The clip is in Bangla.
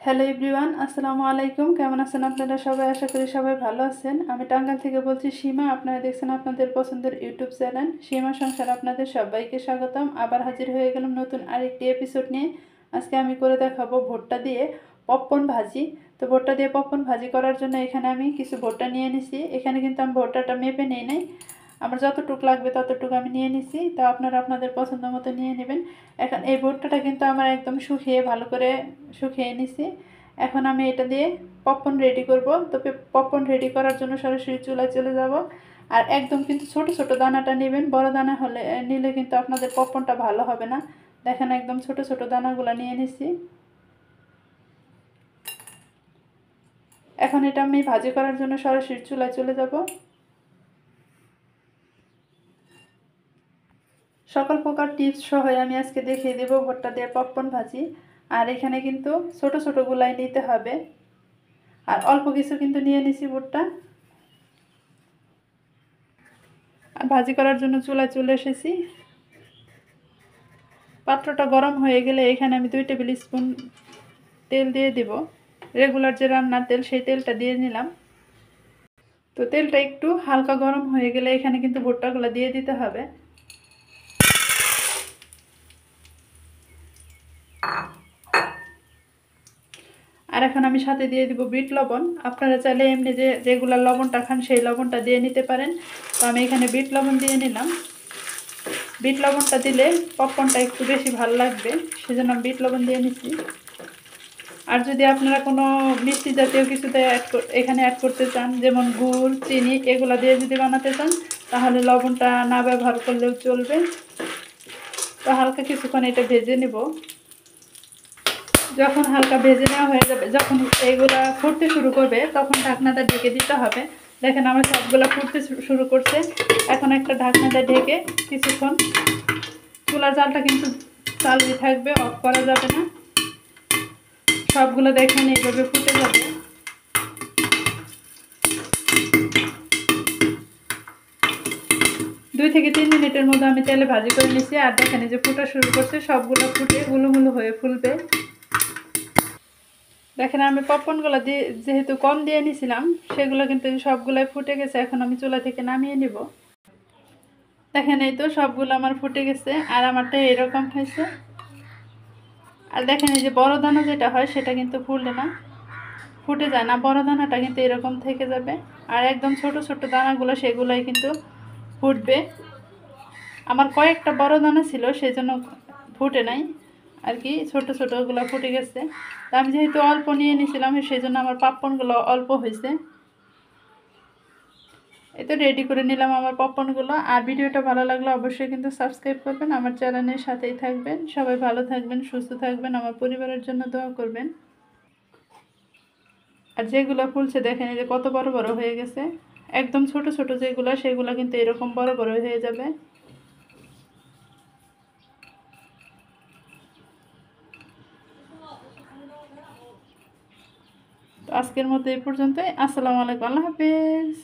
হ্যালো এভরিওয়ান, আসসালামু আলাইকুম। কেমন আছেন আপনারা সবাই? আশা করি সবাই ভালো আছেন। আমি টাঙ্গাইল থেকে বলছি সীমা। আপনারা দেখছেন আপনাদের পছন্দের ইউটিউব চ্যানেল সীমা সংসার। আপনাদের সবাইকে স্বাগতম। আবার হাজির হয়ে গেলাম নতুন আরেকটি এপিসোড নিয়ে। আজকে আমি করে দেখাবো ভুট্টা দিয়ে পপকর্ন ভাজি। তো ভুট্টা দিয়ে পপকর্ন ভাজি করার জন্য এখানে আমি কিছু ভুট্টা নিয়ে নিছি। এখানে কিন্তু আমি ভুট্টাটা মেপে নিই নাই, আমার যতটুকু লাগবে ততটুকু আমি নিয়ে নিছি। তো আপনারা আপনাদের পছন্দ মতো নিয়ে নেবেন। এখন এই ভুট্টাটা কিন্তু আমার একদম শুকিয়ে ভালো করে শুকিয়ে নিছি। এখন আমি এটা দিয়ে পপকর্ন রেডি করব। তো পপকর্ন রেডি করার জন্য সরাসরি চুলায় চলে যাব। আর একদম কিন্তু ছোট ছোট দানাটা নেবেন, বড় দানা হলে নিলে কিন্তু আপনাদের পপকর্নটা ভালো হবে না। দেখেন একদম ছোট ছোট দানাগুলো নিয়ে নিছি। এখন এটা আমি ভাজি করার জন্য সরাসরি চুলায় চলে যাব। সকল প্রকার টিপস সহ আমি আজকে দেখিয়ে দেবো ভুট্টা দিয়ে পপকর্ন ভাজি। আর এখানে কিন্তু ছোট ছোট গুলাই নিতে হবে। আর অল্প কিছু কিন্তু নিয়ে নিছি ভুট্টা। আর ভাজি করার জন্য চুলায় চলে এসেছি। পাত্রটা গরম হয়ে গেলে এখানে আমি 2 টেবিল স্পুন তেল দিয়ে দিব। রেগুলার যে রান্নার তেল, সেই তেলটা দিয়ে নিলাম। তো তেলটা একটু হালকা গরম হয়ে গেলে এখানে কিন্তু ভুট্টাগুলো দিয়ে দিতে হবে। আর এখন আমি সাথে দিয়ে দিব বিট লবণ। আপনারা চাইলে এমনি যে রেগুলার লবণটা খান সেই লবণটা দিয়ে নিতে পারেন। তো আমি এখানে বিট লবণ দিয়ে নিলাম। বিট লবণটা দিলে পপকর্নটা একটু বেশি ভালো লাগবে, সেজন্য আমি বিট লবণ দিয়ে নিচ্ছি। আর যদি আপনারা কোনো মিষ্টি জাতীয় কিছুতে এখানে অ্যাড করতে চান, যেমন গুড়, চিনি, এগুলো দিয়ে যদি বানাতে চান, তাহলে লবণটা না ব্যবহার করলেও চলবে। তো হালকা কিছুক্ষণ এটা ভেজে নেব। যখন হালকা ভেজে নেওয়া হয়ে যাবে, যখন এইগুলা ফুটতে শুরু করবে, তখন ঢাকনাটা ঢেকে দিতে হবে। দেখেন আমার সবগুলো ফুটতে শুরু করছে। এখন একটা ঢাকনাটা ঢেকে কিছুক্ষণ, চুলার জালটা কিন্তু চালুই থাকবে, অফ করা যাবে না। সবগুলো দেখেন এইভাবে ফুটে যাবে। দুই থেকে 3 মিনিটের মধ্যে আমি তেলে ভাজি করে নিয়েছি। আর দেখেন যে ফুটা শুরু করছে, সবগুলো ফুটে গুলুমুলু হয়ে ফুলবে। দেখেন আমি পপকর্নগুলো দিয়ে যেহেতু কম দিয়ে নিয়েছিলাম, সেগুলো কিন্তু সবগুলোই ফুটে গেছে। এখন আমি চুলা থেকে নামিয়ে নিব। দেখেন এই তো সবগুলো আমার ফুটে গেছে। আর আমারটা এরকম হয়েছে। আর দেখেন এই যে বড় দানা যেটা হয় সেটা কিন্তু ফুলে না, ফুটে যায় না। বড় দানাটা কিন্তু এরকম থেকে যাবে। আর একদম ছোট ছোট দানাগুলো সেগুলোই কিন্তু ফুটবে। আমার কয়েকটা বড় দানা ছিল, সেজন্য ফুটে নাই আর কি, ছোট ছোটগুলো ফুটে গেছে। তা আমি যেহেতু অল্প নিয়ে নিয়েছিলাম, সেই জন্য আমার পপকর্নগুলো অল্প হয়েছে। এই তো রেডি করে নিলাম আমার পপকর্নগুলো। আর ভিডিওটা ভালো লাগলে অবশ্যই কিন্তু সাবস্ক্রাইব করবেন, আমার চ্যানেলের সাথেই থাকবেন। সবাই ভালো থাকবেন, সুস্থ থাকবেন, আমার পরিবারের জন্য দোয়া করবেন। আর যেগুলো ফুলছে দেখেন এই যে কত বড় বড় হয়ে গেছে। একদম ছোট ছোট যেগুলো, সেগুলো কিন্তু এরকম বড় বড় হয়ে যাবে। তো আজকের মতো এই পর্যন্তই। আসসালামু আলাইকুম, আল্লাহ হাফেজ।